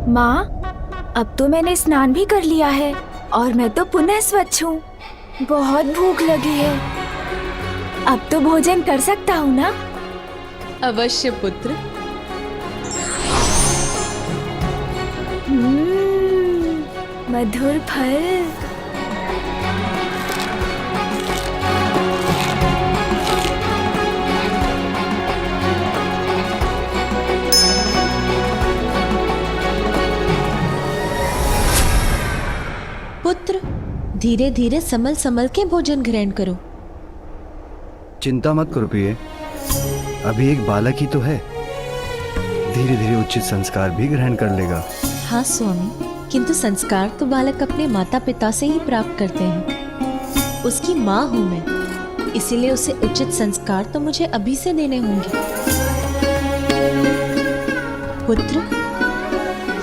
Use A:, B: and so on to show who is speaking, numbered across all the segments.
A: माँ, अब तो मैंने स्नान भी कर लिया है और मैं तो पुनः स्वच्छ हूँ। बहुत भूख लगी है। अब तो भोजन कर सकता हूँ ना?
B: अवश्य पुत्र।
A: मधुर फल।
B: पुत्र, धीरे धीरे संभल संभल के भोजन ग्रहण करो।
C: चिंता मत करो प्रिय, अभी एक बालक ही तो है, धीरे धीरे उचित संस्कार भी ग्रहण कर लेगा।
B: हाँ स्वामी, किंतु संस्कार तो बालक अपने माता पिता से ही प्राप्त करते हैं। उसकी माँ हूँ मैं, इसीलिए उसे उचित संस्कार तो मुझे अभी से देने होंगे। पुत्र,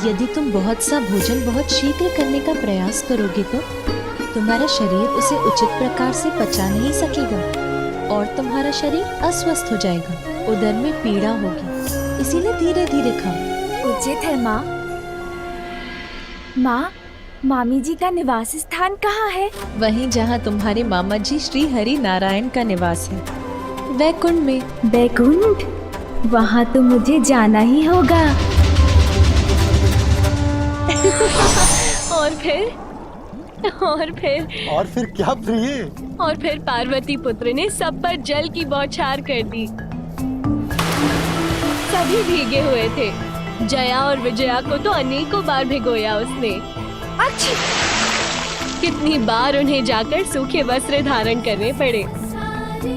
B: यदि तुम बहुत सा भोजन बहुत शीघ्र करने का प्रयास करोगे तो तुम्हारा शरीर उसे उचित प्रकार से पचा नहीं सकेगा और तुम्हारा शरीर अस्वस्थ हो जाएगा, उदर में पीड़ा होगी। इसीलिए धीरे धीरे खाओ।
A: उचित है माँ। माँ, मामी जी का निवास स्थान कहाँ है?
B: वहीं जहाँ तुम्हारे मामा जी श्री हरि नारायण का निवास है, वैकुंठ में।
A: वैकुंठ? वहाँ तो मुझे जाना ही होगा।
D: और फिर
E: क्या प्रिय?
D: और फिर पार्वती पुत्र ने सब पर जल की बौछार कर दी। सभी भीगे हुए थे। जया और विजया को तो अनेकों बार भिगोया उसने।
A: अच्छी!
D: कितनी बार उन्हें जाकर सूखे वस्त्र धारण करने पड़े।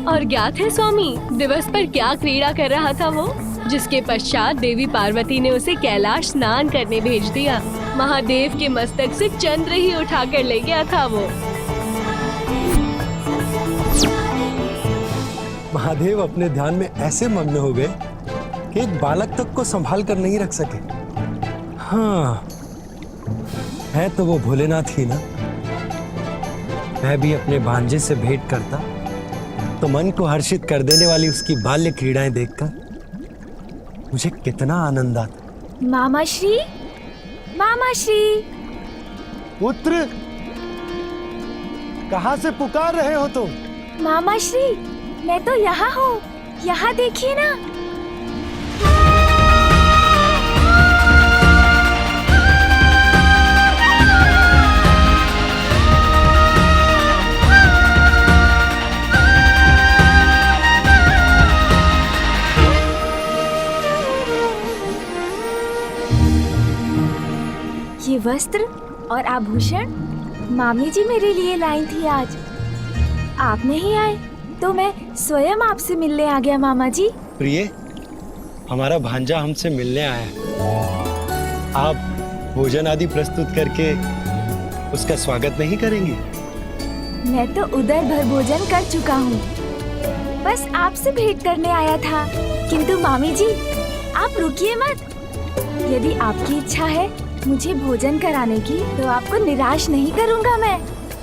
D: और ज्ञात है स्वामी, दिवस पर क्या क्रीड़ा कर रहा था वो, जिसके पश्चात देवी पार्वती ने उसे कैलाश स्नान करने भेज दिया। महादेव के मस्तक से चंद्र ही उठाकर ले गया था वो।
E: महादेव अपने ध्यान में ऐसे मग्न हो गए कि एक बालक तक को संभाल कर नहीं रख सके। हाँ, है तो वो भोलेनाथ ही ना। मैं भी अपने भांजे से भेंट करता तो मन को हर्षित कर देने वाली उसकी बाल्य क्रीड़ाएं देखकर मुझे कितना आनंद आता।
A: मामा श्री, मामा श्री।
E: पुत्र, कहाँ से पुकार रहे हो तुम?
A: मामा श्री, मैं तो यहाँ हूँ, यहाँ देखिए ना। ये वस्त्र और आभूषण मामी जी मेरे लिए लाई थी आज। आप नहीं आए तो मैं स्वयं आपसे मिलने आ गया मामा जी।
E: प्रिय, हमारा भांजा हमसे मिलने आया है। आप भोजन आदि प्रस्तुत करके उसका स्वागत नहीं करेंगी?
A: मैं तो उदर भर भोजन कर चुका हूँ, बस आपसे भेंट करने आया था। किंतु मामी जी, आप रुकिए मत। यदि आपकी इच्छा है मुझे भोजन कराने की तो आपको निराश नहीं करूँगा मैं।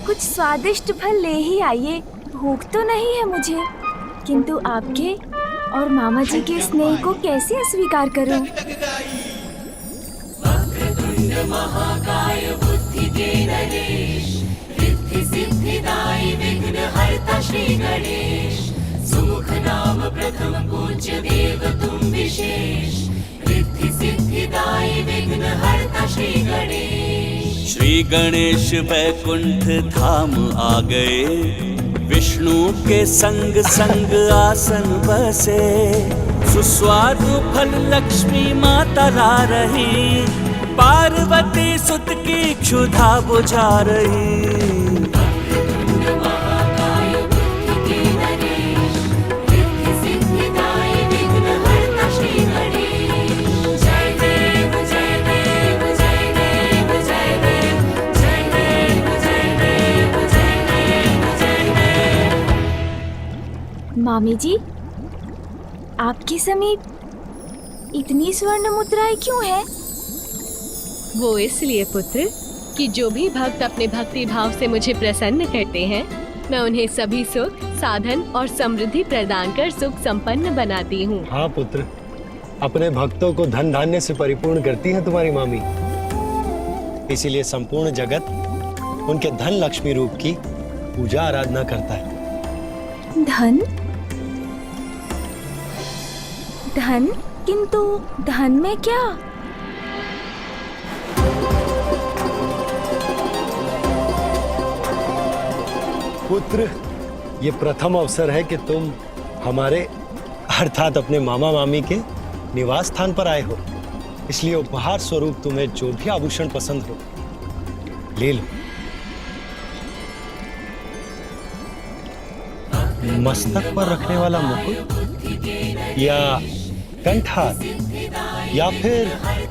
A: कुछ स्वादिष्ट फल ले ही आइए, भूख तो नहीं है मुझे, किंतु आपके और मामा जी के स्नेह को कैसे अस्वीकार करूं?
F: सुमुख नाम प्रथम पूज्य देव तुम विशेष, रिद्धि सिद्धिदायी विघ्न हरता श्री गणेश।
G: श्री गणेश वैकुंठ धाम आ गए, विष्णु के संग संग आसन बसे। सुस्वादु फल लक्ष्मी माता ला रही, पार्वती सुत की क्षुधा बुझा रही।
A: मामी जी, आपके समीप इतनी स्वर्ण मुद्राएं क्यों है?
D: वो इसलिए पुत्र कि जो भी भक्त अपने भक्ति भाव से मुझे प्रसन्न करते हैं, मैं उन्हें सभी सुख, साधन और समृद्धि प्रदान कर सुख संपन्न बनाती हूँ।
E: हाँ पुत्र, अपने भक्तों को धन धान्य से परिपूर्ण करती है तुम्हारी मामी। इसीलिए संपूर्ण जगत उनके धन लक्ष्मी रूप की पूजा आराधना करता है।
A: धन? धन? किंतु धन में क्या?
E: पुत्र, ये प्रथम अवसर है कि तुम हमारे अर्थात अपने मामा मामी के निवास स्थान पर आए हो, इसलिए उपहार स्वरूप तुम्हें जो भी आभूषण पसंद हो ले लो। मस्तक पर रखने वाला मुकुट या कंठहार या फिर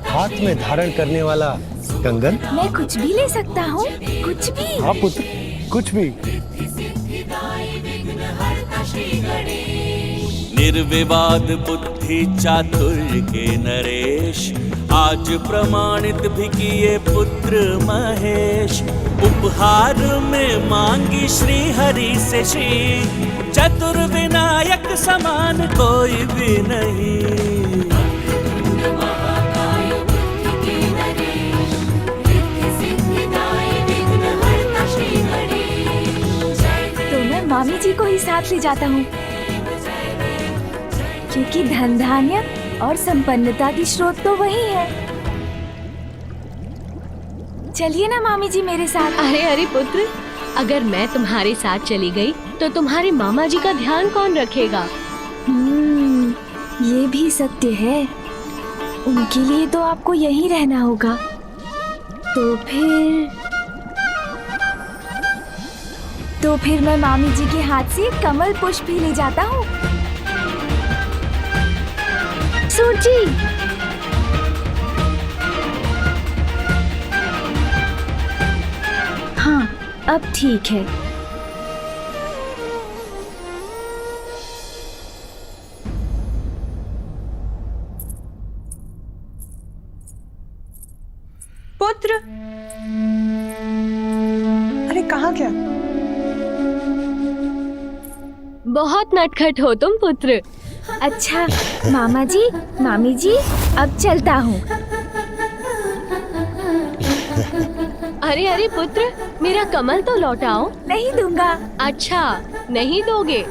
E: हाथ में धारण करने वाला कंगन?
A: मैं कुछ भी ले सकता हूँ, कुछ भी।
E: हाँ पुत्र, कुछ भी।
G: निर्विवाद बुद्धि चातुर्य के नरेश, आज प्रमाणित भी किए पुत्र महेश। उपहार में मांगी श्री हरि से श्री, चतुर्विनायक समान कोई भी नहीं।
A: तो मैं मामी जी को ही साथ ले जाता हूँ, क्योंकि धन धान्य और संपन्नता की स्रोत तो वही है। चलिए ना मामी जी मेरे साथ।
D: अरे अरे पुत्र, अगर मैं तुम्हारे साथ चली गई तो तुम्हारे मामा जी का ध्यान कौन रखेगा?
A: ये भी सत्य है। उनके लिए तो आपको यहीं रहना होगा। तो फिर मैं मामी जी के हाथ से कमल पुष्प भी ले जाता हूँ। सूजी, हाँ अब ठीक है।
H: पुत्र, अरे कहाँ गया?
D: बहुत नटखट हो तुम पुत्र।
A: अच्छा मामा जी, मामी जी, अब चलता हूँ।
D: अरे अरे पुत्र, मेरा कमल तो लौटाओ।
A: नहीं दूंगा।
D: अच्छा नहीं दोगे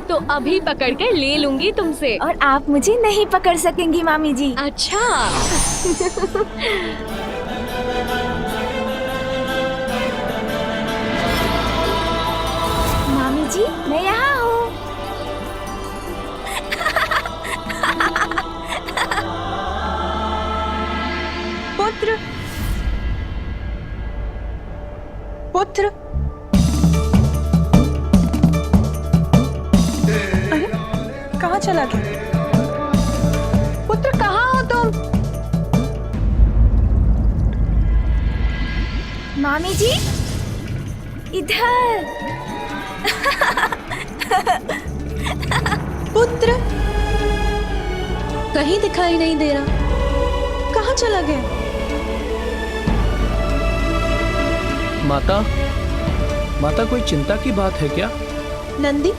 D: तो अभी पकड़ कर ले लूंगी तुमसे।
A: और आप मुझे नहीं पकड़ सकेंगी मामी जी।
D: अच्छा
A: मामी जी मैं यहाँ हूँ।
H: पुत्र, पुत्र, अरे कहाँ चला गया? पुत्र कहाँ हो तुम?
A: मामी जी इधर।
H: पुत्र
B: कहीं दिखाई नहीं दे रहा।
H: कहाँ चला गया?
I: माता कोई चिंता की बात है क्या?
B: नंदी,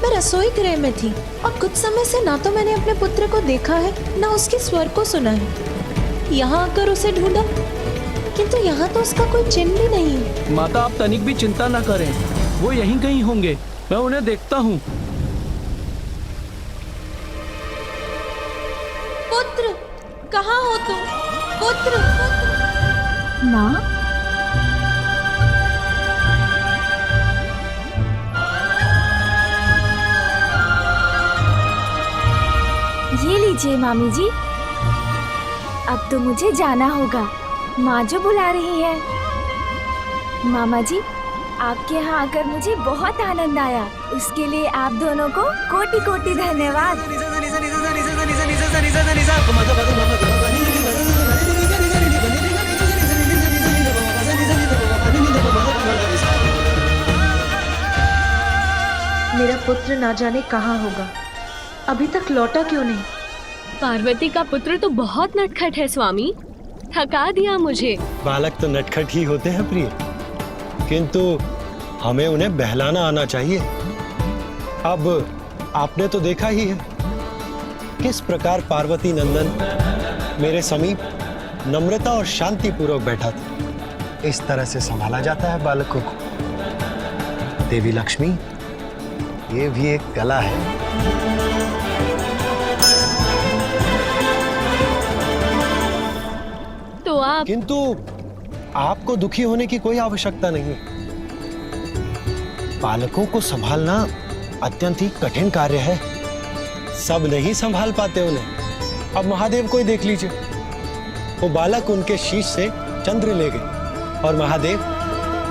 B: मैं रसोई गृह में थी और कुछ समय से ना तो मैंने अपने पुत्र को देखा है ना उसके स्वर को सुना है। यहाँ आकर उसे ढूंढा, किंतु यहाँ तो उसका कोई चिन्ह भी नहीं है।
I: माता आप तनिक भी चिंता न करें, वो यहीं कहीं होंगे, मैं उन्हें देखता हूँ।
B: पुत्र कहाँ हो तुम? पुत्र,
A: माँ, ये लीजिए मामी जी। अब तो मुझे जाना होगा, माँ जो बुला रही है। मामा जी, आपके यहाँ आकर मुझे बहुत आनंद आया। उसके लिए आप दोनों को कोटि कोटि धन्यवाद।
B: मेरा पुत्र ना जाने कहाँ होगा, अभी तक लौटा क्यों नहीं?
D: पार्वती का पुत्र तो बहुत नटखट है स्वामी, थका दिया मुझे।
E: बालक तो नटखट ही होते हैं प्रिय, किंतु हमें उन्हें बहलाना आना चाहिए। अब आपने तो देखा ही है किस प्रकार पार्वती नंदन मेरे समीप नम्रता और शांति पूर्वक बैठा था। इस तरह से संभाला जाता है बालकों को। देवी लक्ष्मी, ये भी एक कला है।
D: तो आप
E: किंतु आपको दुखी होने की कोई आवश्यकता नहीं है। बालकों को संभालना अत्यंत ही कठिन कार्य है। सब नहीं संभाल पाते उन्हें। अब महादेव को ही देख लीजिए, वो बालक उनके शीश से चंद्र ले गए, और महादेव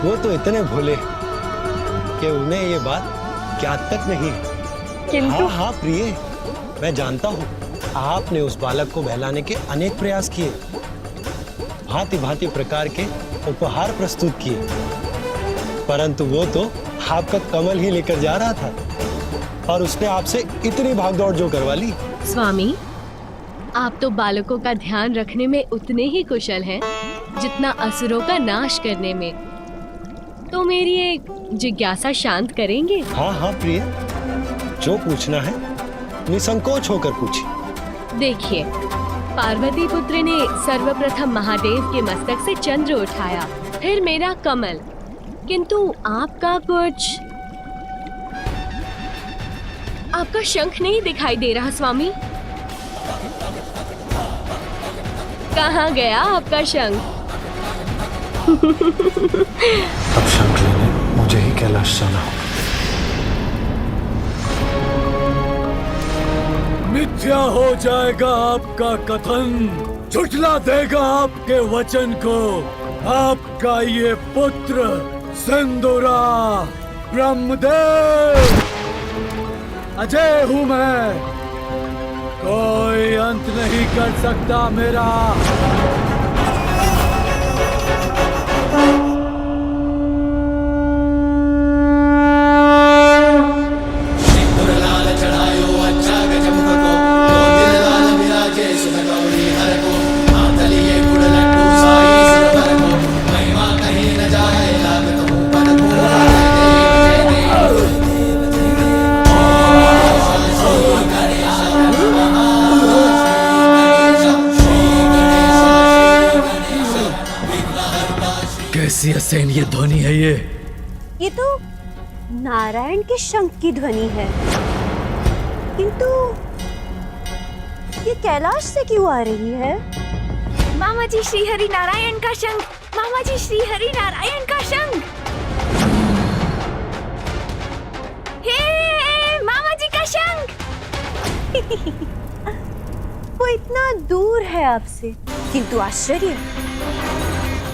E: वो तो इतने भोले कि उन्हें ये बात ज्ञात तक नहीं है। हाँ हाँ प्रिय, मैं जानता हूँ आपने उस बालक को बहलाने के अनेक प्रयास किए, भांति भांति प्रकार के उपहार प्रस्तुत किए, परंतु वो तो आपका कमल ही लेकर जा रहा था और उसने आपसे इतनी भागदौड़ जो करवा ली।
D: स्वामी, आप तो बालकों का ध्यान रखने में उतने ही कुशल हैं जितना असुरों का नाश करने में। तो मेरी एक जिज्ञासा शांत करेंगे?
E: हाँ हाँ प्रिय, जो पूछना है निसंकोच होकर पूछिए।
D: देखिए, पार्वती पुत्र ने सर्वप्रथम महादेव के मस्तक से चंद्र उठाया, फिर मेरा कमल, किंतु आपका शंख नहीं दिखाई दे रहा स्वामी। कहाँ गया आपका शंख?
E: अब शंख लेने मुझे ही कैलाश जाना होगा।
J: मिथ्या हो जाएगा आपका कथन, झुठला देगा आपके वचन को। आपका ये पुत्र सिंदूरा ब्रह्मदेव, अजय हूँ मैं, कोई अंत नहीं कर सकता मेरा। कैसी असहनीय ध्वनि है
K: ये तो नारायण के शंख की ध्वनि है, किंतु ये कैलाश से क्यों आ रही है?
A: मामा जी, श्री हरि नारायण का शंख। मामा जी, श्री हरि नारायण का शंख। हे मामा जी का शंख।
K: वो इतना दूर है आपसे, किंतु आश्चर्य,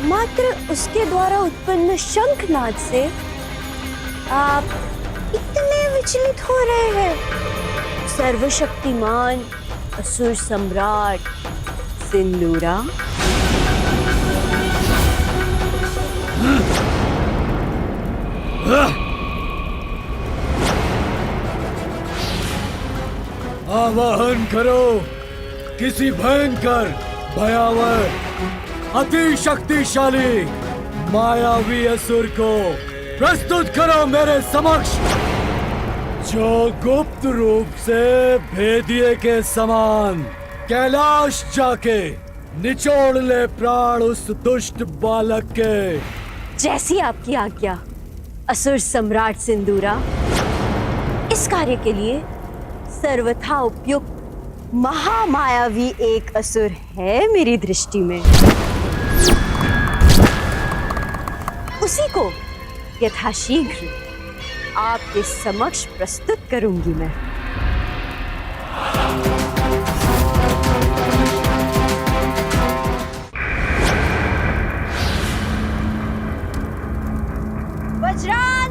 K: मात्र उसके द्वारा उत्पन्न शंखनाद से आप इतने विचलित हो रहे हैं। सर्वशक्तिमान असुर सम्राट सिंदूरा,
J: आवाहन करो किसी भयंकर, भयावह, अति शक्तिशाली मायावी असुर को प्रस्तुत करो मेरे समक्ष, जो गुप्त रूप से भेदिए के समान कैलाश जाके निचोड़ ले प्राण उस दुष्ट बालक के।
K: जैसी आपकी आज्ञा असुर सम्राट सिंदूरा। इस कार्य के लिए सर्वथा उपयुक्त महामायावी एक असुर है मेरी दृष्टि में। उसी को यथाशीघ्र आपके समक्ष प्रस्तुत करूंगी मैं। वज्रांतक!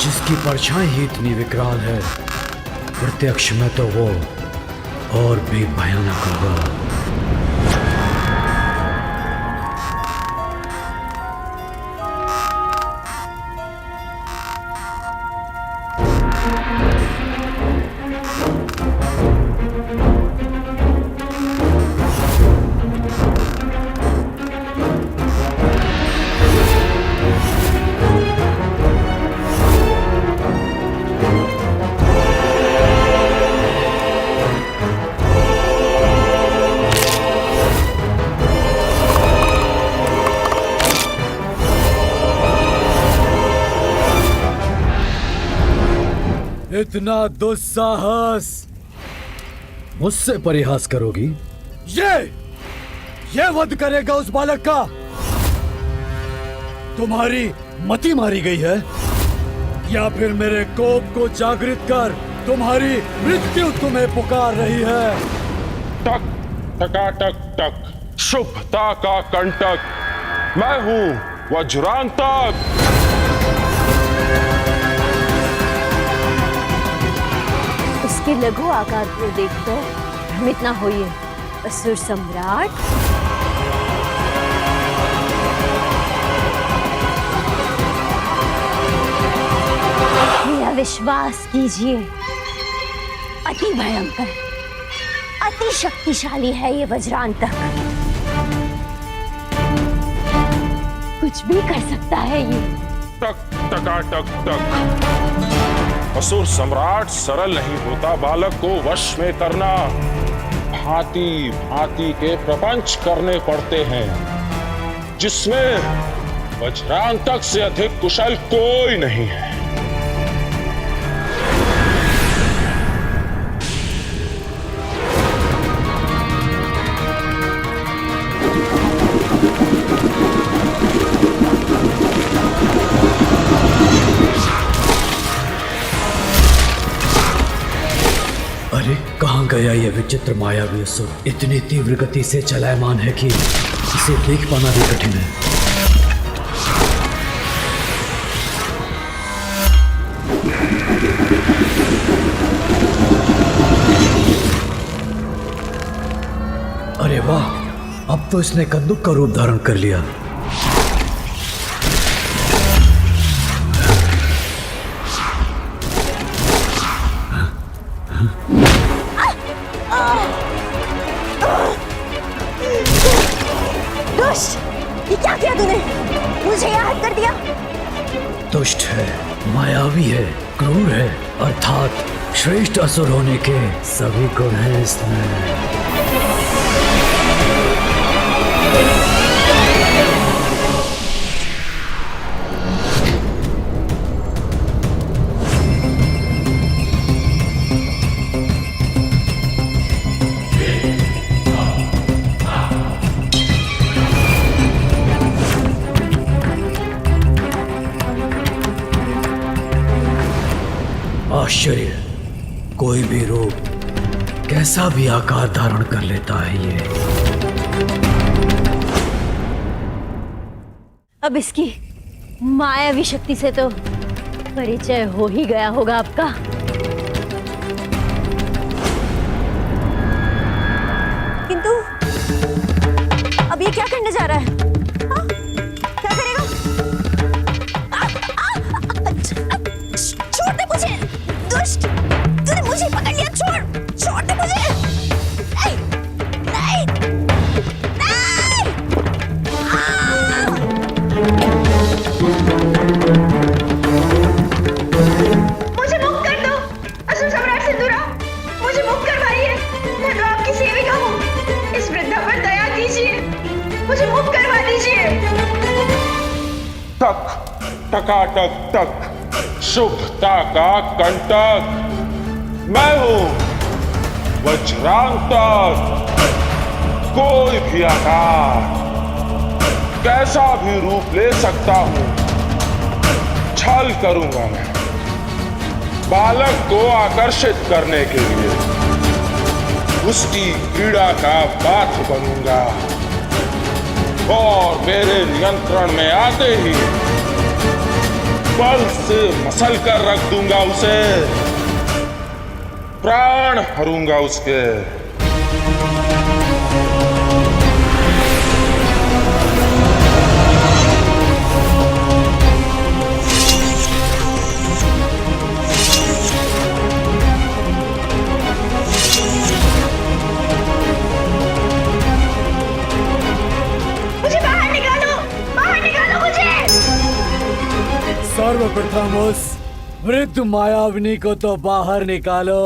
J: जिसकी परछाई ही इतनी विकराल है, प्रत्यक्ष में तो वो और भी भयानक होगा। इतना दुस्साहस मुझसे परिहास करोगी? ये वध करेगा उस बालक का? तुम्हारी मति मारी गई है या फिर मेरे कोप को जागृत कर तुम्हारी मृत्यु तुम्हें पुकार रही है?
L: टक टकाटक टक, शुभता का कंटक, मैं हूं वज्रांतक।
K: उसके लघु आकार को देखकर भ्रमित ना होइए असुर सम्राट। मेरा विश्वास कीजिए, अति भयंकर, अति शक्तिशाली है ये वज्रांतक। कुछ भी कर सकता है ये।
L: टक टकाटक टक, असुर सम्राट सरल नहीं होता बालक को वश में करना। भांति भांति के प्रपंच करने पड़ते हैं जिसमें वज्रांतक से अधिक कुशल कोई नहीं है।
J: अरे कहाँ गया ये विचित्र मायावी असुर? इतनी तीव्र गति से चलायमान है कि इसे देख पाना भी कठिन है। अरे वाह, अब तो इसने कद्दू का रूप धारण कर लिया।
K: दुष्ट, ये क्या किया तूने? मुझे याद कर दिया।
J: दुष्ट है, मायावी है, क्रूर है, अर्थात श्रेष्ठ असुर होने के सभी गुण हैं इसमें। आश्चर्य, कोई भी रूप, कैसा भी आकार धारण कर लेता है ये।
K: अब इसकी मायावी शक्ति से तो परिचय हो ही गया होगा आपका। किंतु अब ये क्या करने जा रहा है? हाँ? क्या करेगा? छोड़ दे मुझे, दुष्ट! तूने मुझे पकड़ लिया, छोड़ दे मुझे! नहीं, नहीं, नहीं!
A: मुझे मुक्त कर दो, असुर सम्राट सिंदूरा, मुझे मुक्त करवाइए। मैं तो आपकी सेविका हूँ, इस वृद्धा पर दया कीजिए, मुझे मुक्त करवा दीजिए।
L: टक टकाटक टक, शुभता का कंटक, मैं हूं वज्रांतक। कोई भी आकार, कैसा भी रूप ले सकता हूं। छल करूंगा मैं बालक को आकर्षित करने के लिए, उसकी क्रीड़ा का पात्र बनूंगा और मेरे नियंत्रण में आते ही बल से मसल कर रख दूंगा उसे, प्राण हरूंगा उसके।
A: मुझे बाहर निकालो मुझे!
J: सर्वप्रथम उस वृद्ध मायाविनी को तो बाहर निकालो।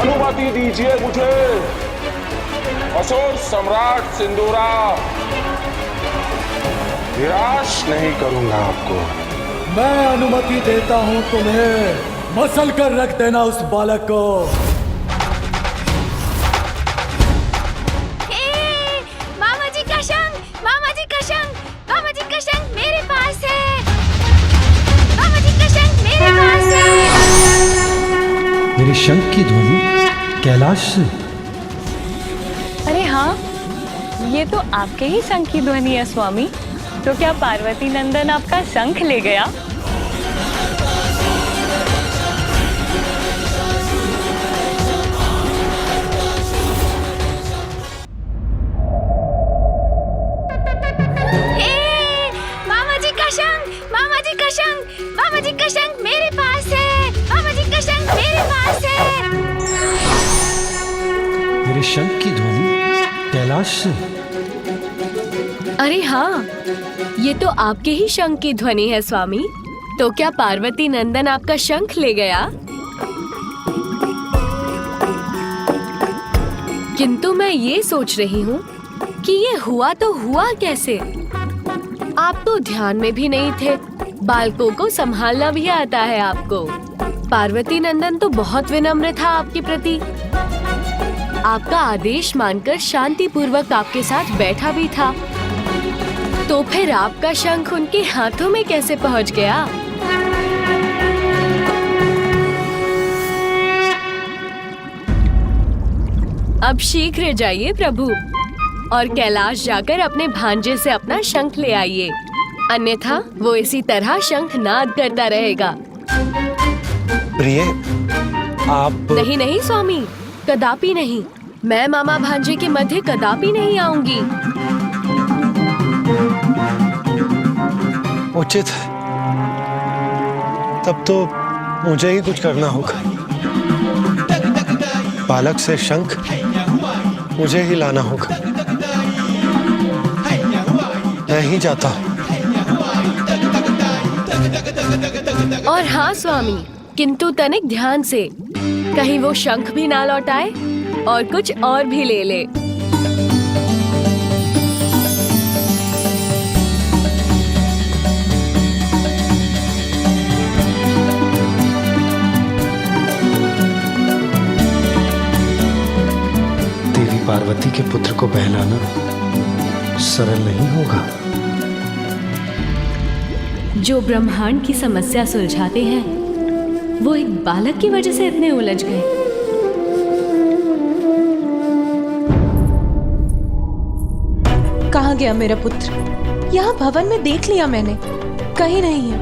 L: अनुमति दी दीजिए मुझे, असुर सम्राट सिंदूरा। निराश नहीं करूंगा आपको।
J: मैं अनुमति देता हूं तुम्हें, मसल कर रख देना उस बालक को।
A: मामा जी का शंख, मामा जी का शंख, मामा जी का शंख मेरे पास है। मामा जी का शंख मेरे पास है।
E: मेरे शंख की ध्वनि कैलाश से।
H: अरे हाँ, ये तो आपके ही शंख की ध्वनि है स्वामी। तो क्या पार्वती नंदन आपका शंख ले गया?
A: मामा जी का शंख, मामा जी का शंख, मामा जी का शंख मेरे पास है। मामा जी का शंख मेरे पास है।
E: मेरे शंख की ध्वनि कैलाश से।
D: अरे हाँ, ये तो आपके ही शंख की ध्वनि है स्वामी। तो क्या पार्वती नंदन आपका शंख ले गया? किंतु मैं ये सोच रही हूँ कि ये हुआ तो हुआ कैसे? आप तो ध्यान में भी नहीं थे। बालकों को संभालना भी आता है आपको। पार्वती नंदन तो बहुत विनम्र था आपके प्रति। आपका आदेश मानकर शांति पूर्वक आपके साथ बैठा भी था। तो फिर आपका शंख उनके हाथों में कैसे पहुंच गया? अब शीघ्र जाइए प्रभु और कैलाश जाकर अपने भांजे से अपना शंख ले आइए, अन्यथा वो इसी तरह शंख नाद करता रहेगा।
E: प्रिय, आप
D: नहीं नहीं स्वामी, कदापि नहीं। मैं मामा भांजे के मध्य कदापि नहीं आऊंगी।
E: उचित है। तब तो मुझे ही कुछ करना होगा। बालक से शंख मुझे ही लाना होगा। मैं ही जाता हूँ।
D: और हाँ स्वामी, किंतु तनिक ध्यान से, कहीं वो शंख भी ना लौटाए और कुछ और भी ले ले।
E: देवी पार्वती के पुत्र को बहलाना सरल नहीं होगा।
D: जो ब्रह्मांड की समस्या सुलझाते हैं, वो एक बालक की वजह से इतने उलझ गए।
B: कहाँ गया मेरा पुत्र? यहाँ भवन में देख लिया मैंने, कहीं नहीं है।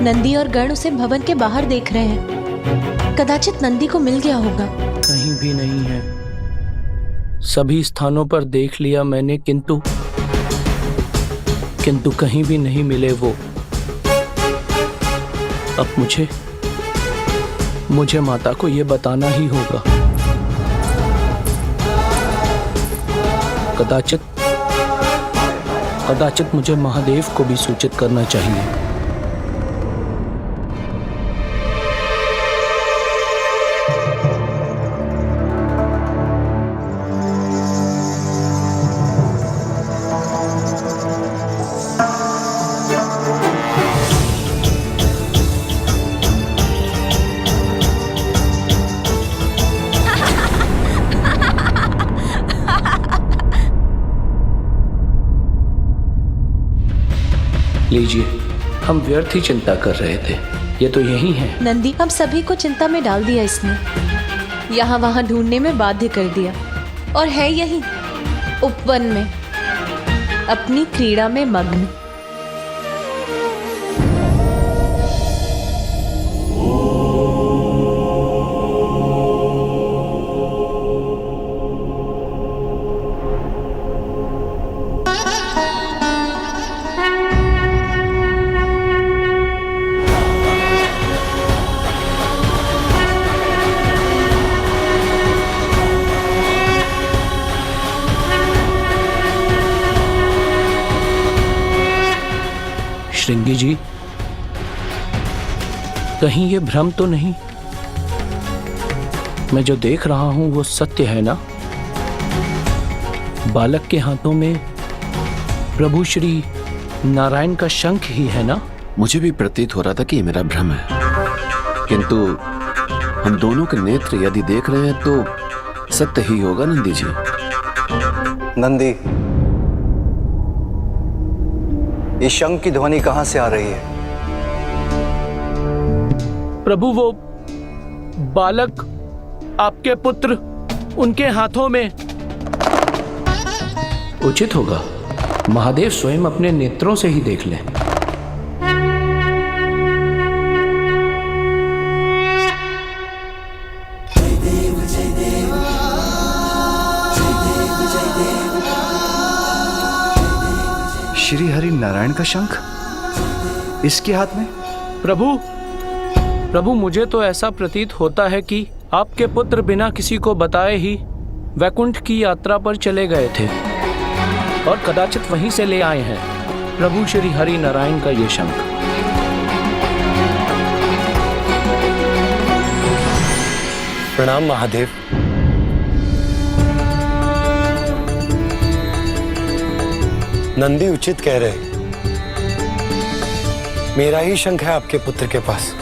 B: नंदी और गण उसे भवन के बाहर देख रहे हैं। कदाचित नंदी को मिल गया होगा।
I: कहीं भी नहीं है। सभी स्थानों पर देख लिया मैंने, किंतु कहीं भी नहीं मिले वो। अब मुझे माता को ये बताना ही होगा। कदाचित मुझे महादेव को भी सूचित करना चाहिए। लीजिए, हम व्यर्थ ही चिंता कर रहे थे। ये तो यही है।
B: नंदी हम सभी को चिंता में डाल दिया इसने। यहाँ वहाँ ढूंढने में बाध्य कर दिया और है यही उपवन में अपनी क्रीड़ा में मग्न।
I: श्रृंगी जी, कहीं ये भ्रम तो नहीं? मैं जो देख रहा हूँ वो सत्य है ना? बालक के हाथों में प्रभु श्री नारायण का शंख ही है ना?
M: मुझे भी प्रतीत हो रहा था कि ये मेरा भ्रम है, किंतु हम दोनों के नेत्र यदि देख रहे हैं तो सत्य ही होगा नंदी जी।
C: नंदी, ये शंख की ध्वनि कहां से आ रही है?
I: प्रभु वो बालक आपके पुत्र, उनके हाथों में। उचित होगा महादेव स्वयं अपने नेत्रों से ही देख लें।
C: श्री हरि नारायण का शंख इसके हाथ में?
I: प्रभु, मुझे तो ऐसा प्रतीत होता है कि आपके पुत्र बिना किसी को बताए ही वैकुंठ की यात्रा पर चले गए थे और कदाचित वहीं से ले आए हैं प्रभु श्री हरि नारायण का ये शंख।
E: प्रणाम महादेव। नंदी उचित कह रहे, मेरा ही शंख है आपके पुत्र के पास।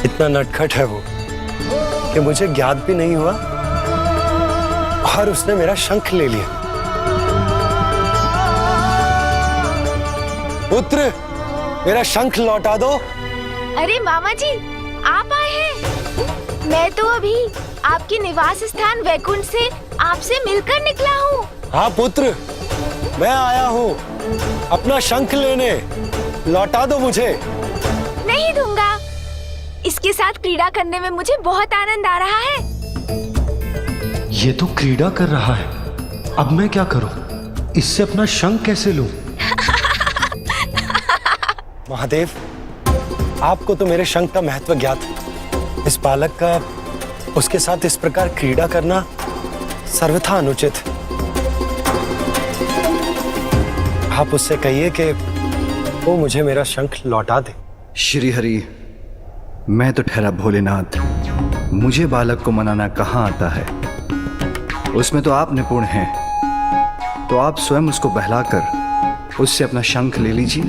E: इतना नटखट है वो कि मुझे ज्ञात भी नहीं हुआ और उसने मेरा शंख ले लिया। पुत्र, मेरा शंख लौटा दो।
A: अरे मामा जी, आप आए हैं। मैं तो अभी आपके निवास स्थान वैकुंठ से आपसे मिलकर निकला हूँ।
E: हाँ पुत्र, मैं आया हूँ अपना शंख लेने। लौटा दो मुझे।
A: नहीं दूंगा। इसके साथ क्रीड़ा करने में मुझे बहुत आनंद आ रहा है।
E: ये तो क्रीड़ा कर रहा है, अब मैं क्या करूं? इससे अपना शंख कैसे लूं? महादेव, आपको तो मेरे शंख का महत्व ज्ञात है। इस बालक का उसके साथ इस प्रकार क्रीड़ा करना सर्वथा अनुचित है। आप उससे कहिए कि वो मुझे मेरा शंख लौटा दे।
C: श्री हरि, मैं तो ठहरा भोलेनाथ, मुझे बालक को मनाना कहाँ आता है। उसमें तो आप निपुण हैं, तो आप स्वयं उसको बहलाकर उससे अपना शंख ले लीजिए।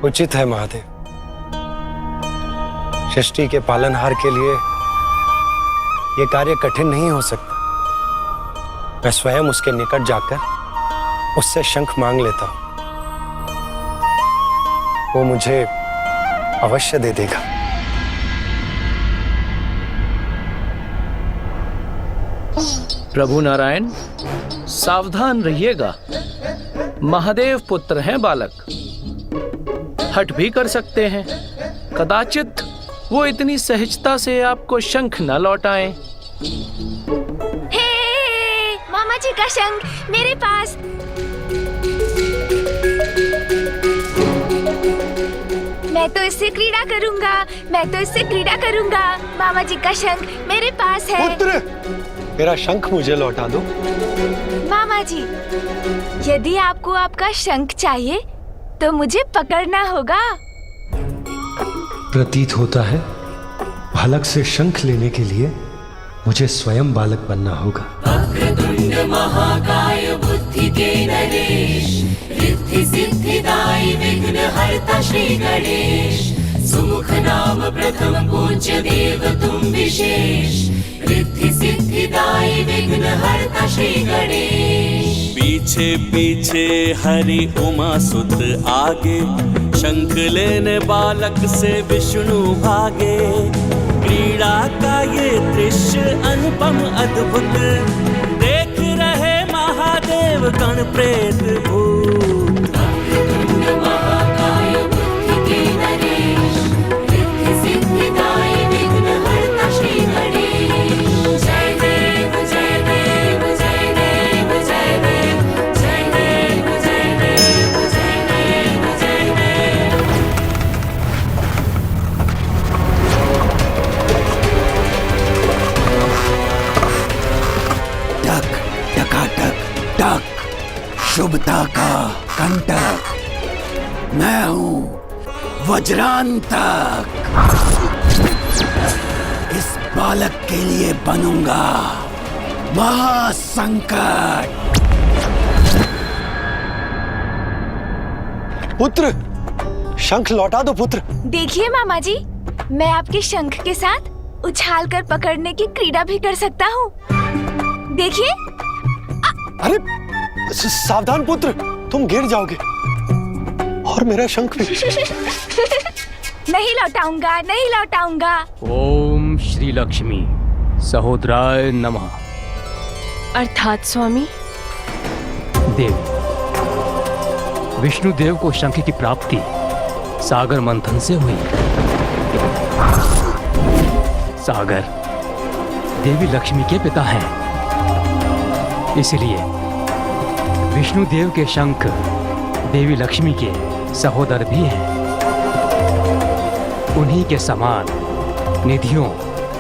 E: उचित है महादेव। सृष्टि के पालनहार के लिए यह कार्य कठिन नहीं हो सकता। मैं स्वयं उसके निकट जाकर उससे शंख मांग लेता हूं, वो मुझे अवश्य दे देगा।
I: प्रभु नारायण, सावधान रहिएगा। महादेव पुत्र हैं बालक, हट भी कर सकते हैं। कदाचित वो इतनी सहजता से आपको शंख न लौटाएं।
A: हे मामा जी का शंख मेरे पास। मैं तो इससे क्रीड़ा करूंगा, मैं तो इससे क्रीड़ा करूंगा। मामा जी का शंख मेरे पास है।
E: पुत्र, मेरा शंख मुझे लौटा दो।
A: मामा जी, यदि आपको आपका शंख चाहिए तो मुझे पकड़ना होगा।
E: प्रतीत होता है बालक से शंख लेने के लिए मुझे स्वयं बालक बनना होगा।
F: वक्रतुंड महाकाय बुद्धि के नरेश, रिद्धि सिद्धिदायी विघ्न हरता श्री गणेश। सुमुख नाम प्रथम पूज्य देव तुम विशेष, रिद्धि सिद्धिदायी विघ्न हरता श्री गणेश।
G: पीछे पीछे हरि उमा सुत आगे, शंख लेने बालक से विष्णु भागे। क्रीड़ा का ये दृश्य अनुपम अद्भुत, देख रहे महादेव गण प्रेत भूत।
F: वक्रतुंड महाकाय बुद्धि के नरेश, रिद्धि सिद्धिदायी विघ्न हरता श्री गणेश। जय देव जय देव जय देव जय देव, जय देव जय देव जय देव जय देव।
J: टक टकाटक टक, शुभता का कंटक। मैं हूं
M: वज्रांतक। इस बालक के लिए बनूंगा महासंकट।
E: पुत्र, शंख लौटा दो पुत्र।
A: देखिए मामा जी, मैं आपके शंख के साथ उछाल कर पकड़ने की क्रीड़ा भी कर सकता हूँ। देखिए।
E: अरे सावधान पुत्र, तुम गिर जाओगे। और मेरा शंख भी।
A: नहीं लौटाऊंगा, नहीं लौटाऊंगा।
I: ओम श्री लक्ष्मी सहोदराय नमः।
D: अर्थात स्वामी?
I: देवी, विष्णुदेव को शंख की प्राप्ति सागर मंथन से हुई। सागर देवी लक्ष्मी के पिता हैं, इसलिए विष्णुदेव के शंख देवी लक्ष्मी के सहोदर भी हैं। उन्हीं के समान निधियों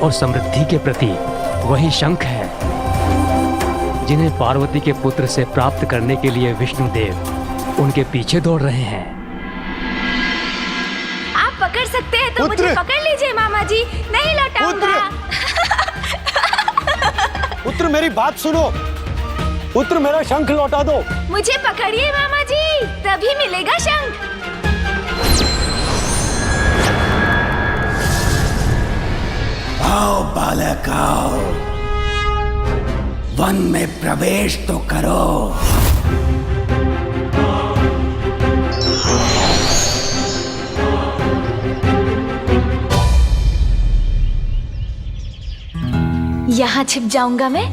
I: और समृद्धि के प्रतीक वही शंख है जिन्हें पार्वती के पुत्र से प्राप्त करने के लिए विष्णुदेव उनके पीछे दौड़ रहे हैं।
A: आप पकड़ सकते हैं तो मुझे पकड़ लीजिए मामा जी, नहीं लौटाऊंगा।
E: पुत्र मेरी बात सुनो। पुत्र मेरा शंख लौटा दो।
A: मुझे पकड़िए मामा जी, तभी मिलेगा शंख।
M: आओ बालक आओ, वन में प्रवेश तो करो।
A: यहाँ छिप जाऊंगा मैं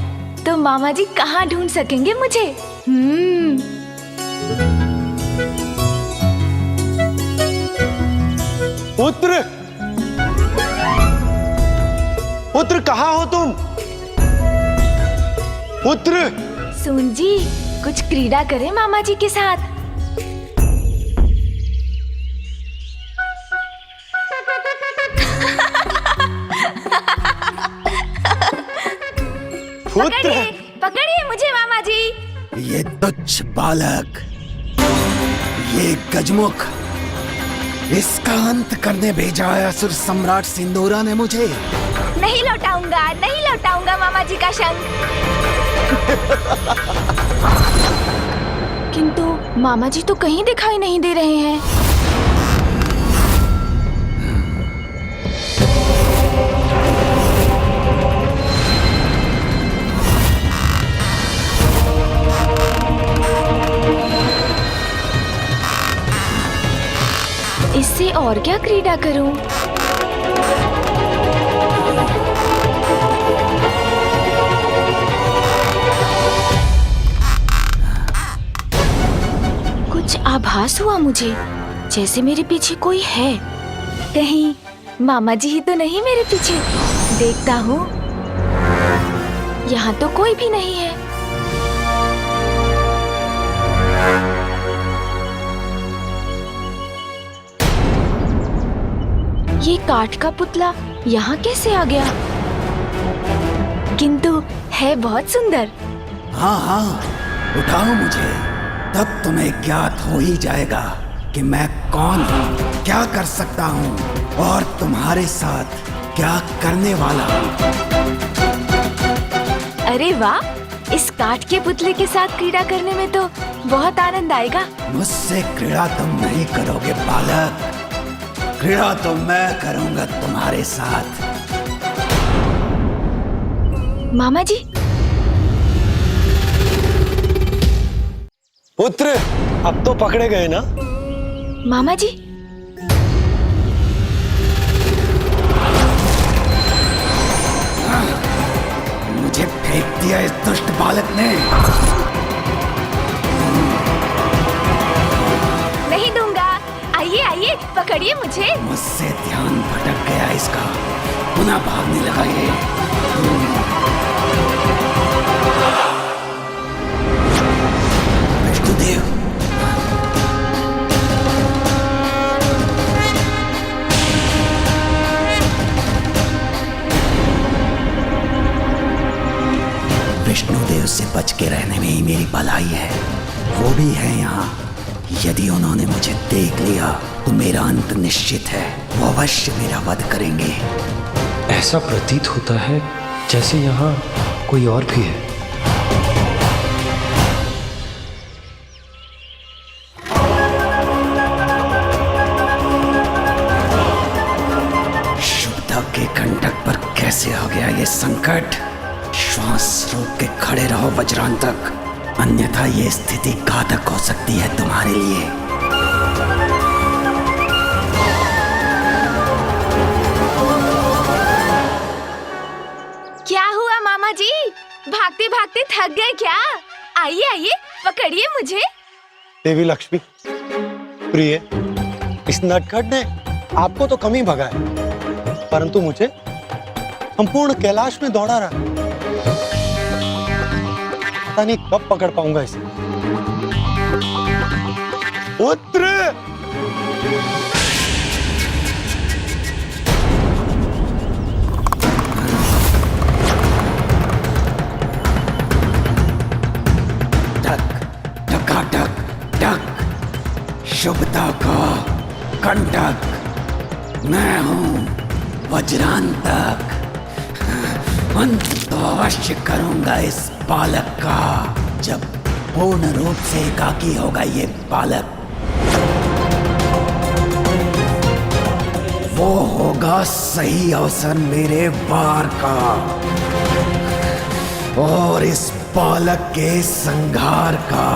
A: तो मामा जी कहाँ ढूंढ सकेंगे मुझे।
E: पुत्र, पुत्र कहाँ हो तुम? पुत्र।
A: सुन जी, कुछ क्रीड़ा करें मामा जी के साथ। पकड़िए, पकड़िए मुझे मामा जी।
M: ये तुच्छ बालक, ये गजमुख, इसका अंत करने भेजा है असुर सम्राट सिंदूरा ने मुझे।
A: नहीं लौटाऊंगा, नहीं लौटाऊंगा मामा जी का शंख। किंतु मामा जी तो कहीं दिखाई नहीं दे रहे हैं। इससे और क्या क्रीड़ा करूं? कुछ आभास हुआ मुझे, जैसे मेरे पीछे कोई है। कहीं मामा जी ही तो नहीं मेरे पीछे? देखता हूँ, यहाँ तो कोई भी नहीं है। ये काठ का पुतला यहाँ कैसे आ गया? किंतु है बहुत सुंदर।
M: हाँ हाँ, उठाओ मुझे, तब तुम्हें ज्ञात हो ही जाएगा कि मैं कौन हूँ, क्या कर सकता हूँ और तुम्हारे साथ क्या करने वाला हूँ।
A: अरे वाह, इस काठ के पुतले के साथ क्रीड़ा करने में तो बहुत आनंद आएगा।
M: मुझसे क्रीड़ा तुम नहीं करोगे बालक, क्रीड़ा तो मैं करूंगा तुम्हारे साथ।
A: मामा जी।
E: पुत्र, अब तो पकड़े गए ना?
A: मामा जी।
M: मुझे फेंक दिया इस दुष्ट बालक ने।
A: नहीं दूंगा, आइए आइए, पकड़िए मुझे।
M: मुझसे ध्यान भटक गया इसका, पुनः भागने लगा ये। विष्णुदेव, विष्णुदेव से बच के रहने में ही मेरी भलाई है। वो भी है यहाँ, यदि उन्होंने मुझे देख लिया तो मेरा अंत निश्चित है। वो अवश्य मेरा वध करेंगे।
N: ऐसा प्रतीत होता है जैसे यहाँ कोई और भी है।
M: शुभदा के कंटक पर कैसे आ गया ये संकट? श्वास रोक के खड़े रहो वज्रांतक, अन्यथा ये स्थिति घातक हो सकती है तुम्हारे लिए।
A: क्या हुआ मामा जी? भागते भागते थक गए क्या? आइए आइए, पकड़िए मुझे।
E: देवी लक्ष्मी, प्रिय, इस नटखट ने आपको तो कम ही भगाया, परंतु मुझे संपूर्ण कैलाश में दौड़ा रहा। पता नहीं कब पकड़ पाऊंगा इसे। पुत्र!
M: शुभदा का कंटक मैं हूं, वज्रांतक। अंत तो अवश्य करूंगा इस बालक का, जब पूर्ण रूप से एकाकी होगा ये बालक। वो होगा सही अवसर मेरे वार का और इस बालक के संहार का।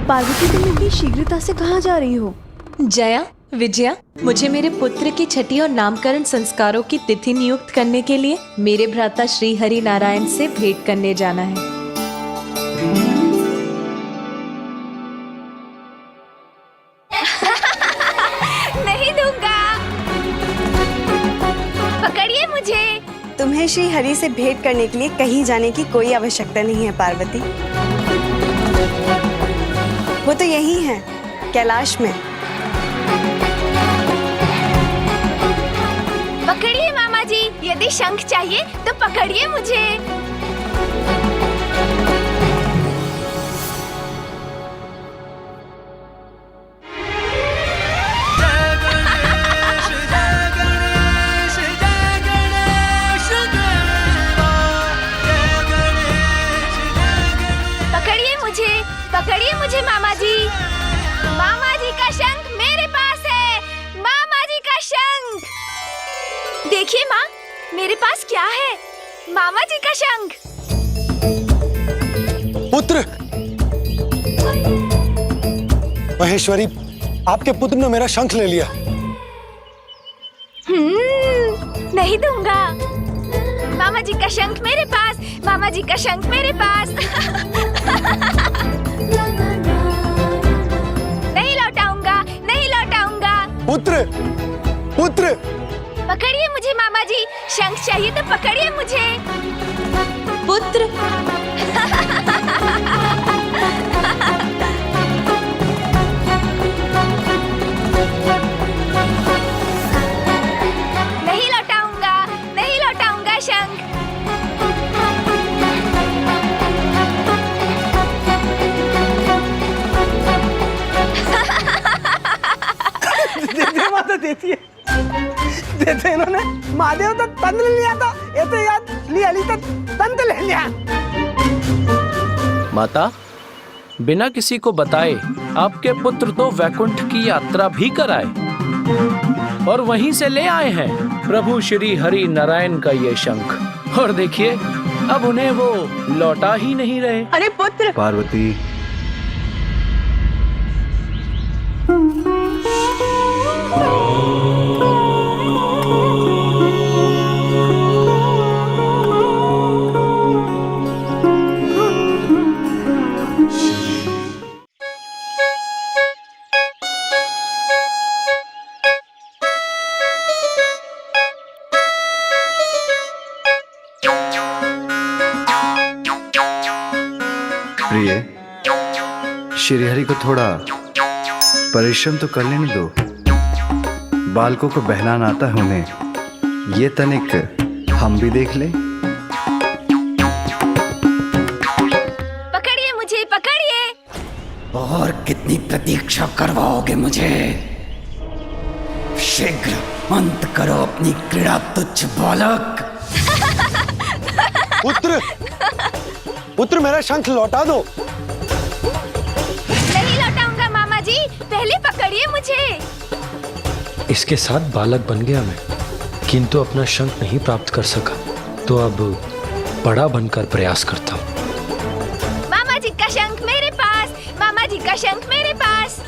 B: पार्वती, तुम इतनी शीघ्रता से कहाँ जा रही हो? जया, विजया, मुझे मेरे पुत्र की छठी और नामकरण संस्कारों की तिथि नियुक्त करने के लिए मेरे भ्राता श्री हरि नारायण से भेंट करने जाना है।
A: नहीं दूंगा। पकड़िए मुझे।
K: तुम्हें श्री हरि से भेंट करने के लिए कहीं जाने की कोई आवश्यकता नहीं है पार्वती। वो तो यही है, कैलाश में।
A: पकड़िए मामा जी, यदि शंख चाहिए तो पकड़िए मुझे। पकड़िए मुझे मामा जी। मामा जी का शंख मेरे पास है। मामा जी का शंख देखिए माँ, मेरे पास क्या है? मामा जी का शंख।
E: पुत्र! महेश्वरी, आपके पुत्र ने मेरा शंख ले लिया।
A: नहीं दूंगा। मामा जी का शंख मेरे पास। मामा जी का शंख मेरे पास। नहीं लौटाऊंगा, नहीं लौटाऊंगा।
E: पुत्र! पुत्र!
A: पकड़िए मुझे मामा जी, शंख चाहिए तो पकड़िए मुझे।
B: पुत्र!
A: नहीं लौटाऊंगा, नहीं लौटाऊंगा शंख।
O: देते माता देती है, देते इन्होंने। महादेव तो तंत्र ले लिया था, ये तो याद लिया ली तो तंत्र ले लिया।
I: माता, बिना किसी को बताए आपके पुत्र तो वैकुंठ की यात्रा भी कराए और वहीं से ले आए हैं प्रभु श्री हरि नारायण का ये शंख। और देखिए, अब उन्हें वो लौटा ही नहीं रहे।
K: अरे पुत्र!
C: पार्वती, प्रिय, श्रीहरि को थोड़ा परिश्रम तो कर लेने दो। बालकों को बहलाना आता है उन्हें, ये तनिक हम भी देख लें।
M: और कितनी प्रतीक्षा करवाओगे मुझे? शीघ्र अंत करो अपनी क्रीड़ा तुच्छ बालक।
E: पुत्र, पुत्र मेरा शंख लौटा दो।
A: नहीं लौटाऊंगा मामा जी, पहले पकड़िए मुझे।
N: इसके साथ बालक बन गया मैं, किंतु अपना शंख नहीं प्राप्त कर सका, तो अब बड़ा बनकर प्रयास करता हूँ।
A: मामा जी का शंख मेरे पास, मामा जी का शंख मेरे पास।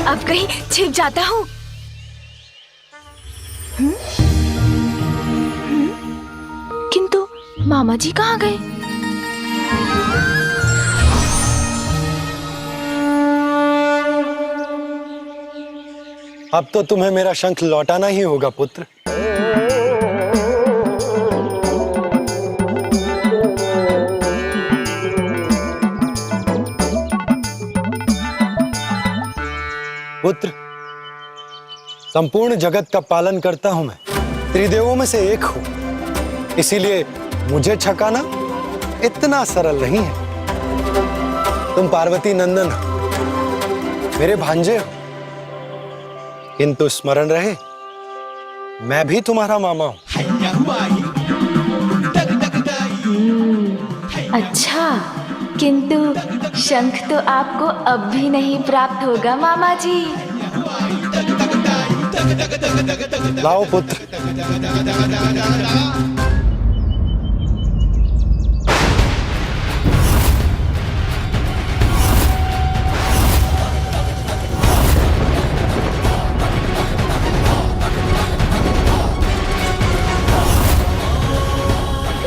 A: अब कहीं छिप जाता हूँ। किंतु मामा जी कहाँ गए?
E: अब तो तुम्हें मेरा शंख लौटाना ही होगा पुत्र। पुत्र, संपूर्ण जगत का पालन करता हूं मैं, त्रिदेवों में से एक हूं, इसीलिए मुझे छकाना इतना सरल नहीं है। तुम पार्वती नंदन हो, मेरे भांजे हो, किंतु स्मरण रहे मैं भी तुम्हारा मामा हूं।
A: अच्छा, किंतु शंख तो आपको अब भी नहीं प्राप्त होगा मामा जी।
E: लाओ पुत्र।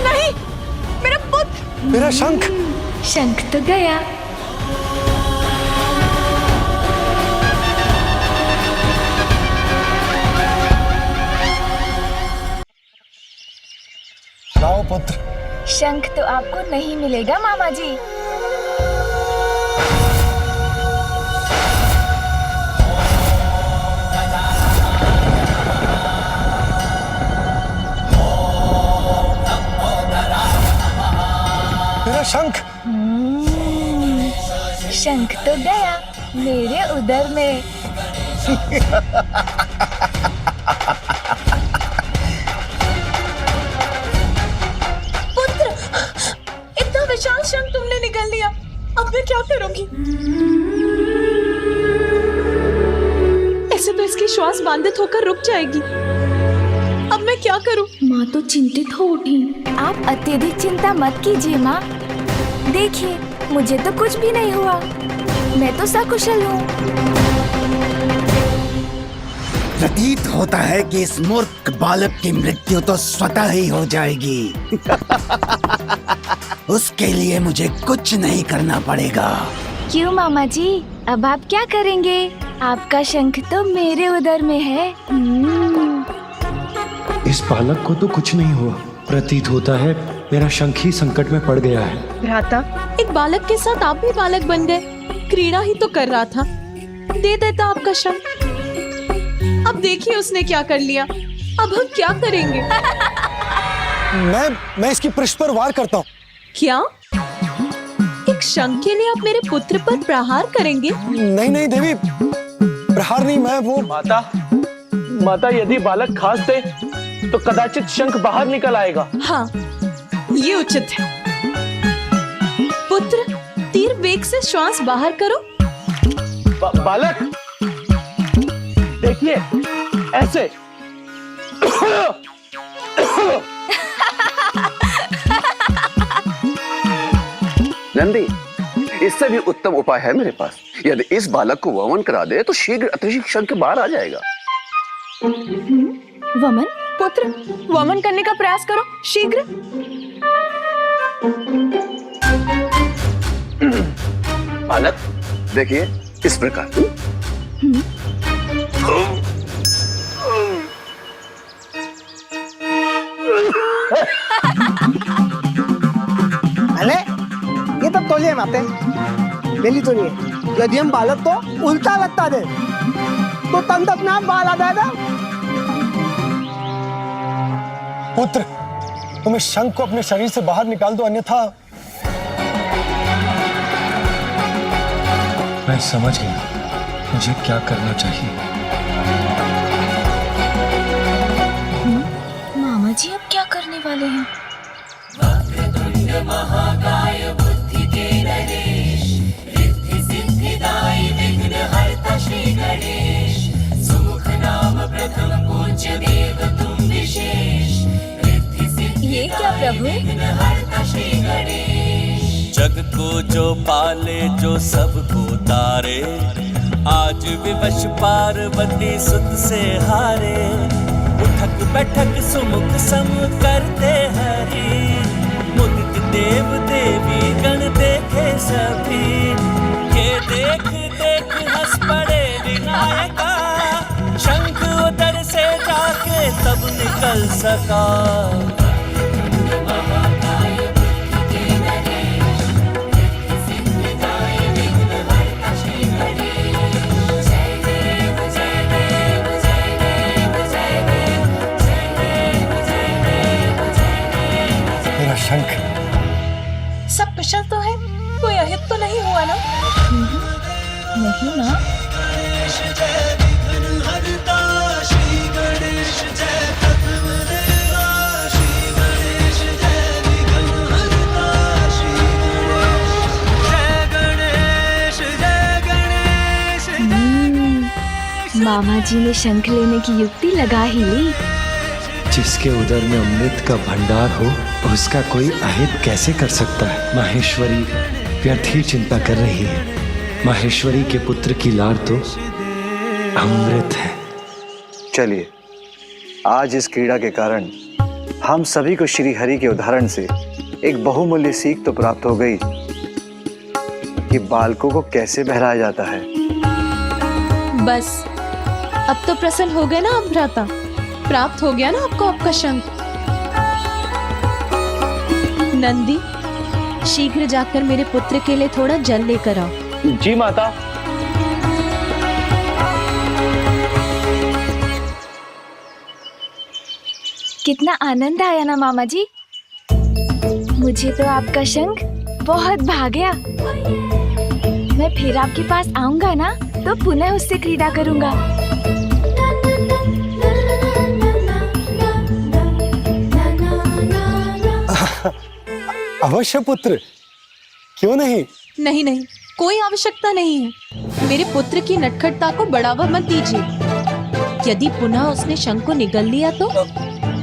A: नहीं, मेरा पुत्र।
E: मेरा शंख।
A: शंख तो गया।
E: लाओ पुत्र।
A: शंख तो आपको नहीं मिलेगा मामा जी।
E: मेरा शंख।
A: शंख तो गया मेरे उदर में।
B: पुत्र, इतना विशाल शंख तुमने निकाल लिया, अब मैं क्या करूंगी? ऐसे तो इसकी श्वास बाधित होकर रुक जाएगी। अब मैं क्या करूं?
A: माँ तो चिंतित हो उठी। आप अत्यधिक चिंता मत कीजिए माँ। देखिए, मुझे तो कुछ भी नहीं हुआ, मैं तो सकुशल हूँ।
M: प्रतीत होता है कि इस मूर्ख बालक की मृत्यु तो स्वतः ही हो जाएगी। उसके लिए मुझे कुछ नहीं करना पड़ेगा।
A: क्यों मामा जी, अब आप क्या करेंगे? आपका शंख तो मेरे उदर में है।
N: इस बालक को तो कुछ नहीं हुआ, प्रतीत होता है मेरा शंख ही संकट में पड़ गया है।
B: भ्राता, एक बालक के साथ आप भी बालक बन गए। क्रीड़ा ही तो कर रहा था, दे देता आपका शंख। अब देखिए उसने क्या कर लिया। अब हम क्या करेंगे?
E: मैं इसकी पृष्ठ पर वार करता हूँ।
B: क्या? एक शंख के लिए आप मेरे पुत्र पर प्रहार करेंगे?
E: नहीं नहीं देवी, प्रहार नहीं, मैं वो।
I: माता, यदि बालक खास दे तो कदाचित शंख बाहर निकल आएगा।
B: हाँ, ये उचित है। पुत्र, तीर वेग से श्वास बाहर करो।
I: बालक, देखिए, ऐसे।
P: नंदी, इससे भी उत्तम उपाय है मेरे पास। यदि इस बालक को वमन करा दे तो शीघ्र अतिशीघ्र शंख बाहर आ जाएगा।
A: वमन?
B: पुत्र, वमन करने का प्रयास करो, शीघ्र।
P: बालक, देखिए इस प्रकार।
O: अरे ये तो तोलिए माते, मेली तो नहीं है। यदि हम बालक को उल्टा लगता दे तो तंत अपने आप बाहर आ जाएगा।
E: पुत्र, तुम इस शंख को अपने शरीर से बाहर निकाल दो, अन्यथा।
N: मैं समझ गया मुझे क्या करना चाहिए।
A: मामा जी अब क्या करने वाले हैं?
F: महाकाय बुद्धि के नरेश, रिद्धि सिद्धिदायी विघ्नहर्ता श्री गणेश, सुमुख नाम प्रथम पूज्य देव तुम विशेष, रिद्धि
A: ये क्या प्रभु?
F: विघ्नहर्ता श्री गणेश।
G: जग को जो पाले जो सबको तारे, आज विवश पार्वती सुत से हारे, उठक बैठक सुमुख सम करते हरि, मुदित देव देवी गण देखे सभी, ये देख देख हंस पड़े विनायका, शंख उदर से जाके तब निकल सका।
E: शंख
B: सब कुशल तो है, कोई अहित तो नहीं हुआ ना?
A: नहीं ना। मामा जी ने शंख लेने की युक्ति लगा ही ली।
N: जिसके उदर में अमृत का भंडार हो उसका कोई अहित कैसे कर सकता है? माहेश्वरी व्यर्थ ही चिंता कर रही है। माहेश्वरी के पुत्र की लार तो अमृत है।
C: चलिए, आज इस क्रीड़ा के कारण हम सभी को श्री हरि के उदाहरण से एक बहुमूल्य सीख तो प्राप्त हो गई कि बालकों को कैसे बहलाया जाता है।
B: बस अब तो प्रसन्न हो गए ना आप भ्राता? प्राप्त हो गया ना आपको आपका शंख? नंदी, शीघ्र जाकर मेरे पुत्र के लिए थोड़ा जल लेकर आओ।
I: जी माता।
A: कितना आनंद आया ना मामा जी। मुझे तो आपका शंख बहुत भा गया। मैं फिर आपके पास आऊंगा ना तो पुनः उससे क्रीड़ा करूंगा।
E: अवश्य पुत्र, क्यों नहीं?
B: नहीं नहीं, कोई आवश्यकता नहीं है। मेरे पुत्र की नटखटता को बढ़ावा मत दीजिए। यदि पुनः उसने शंख को निगल लिया तो?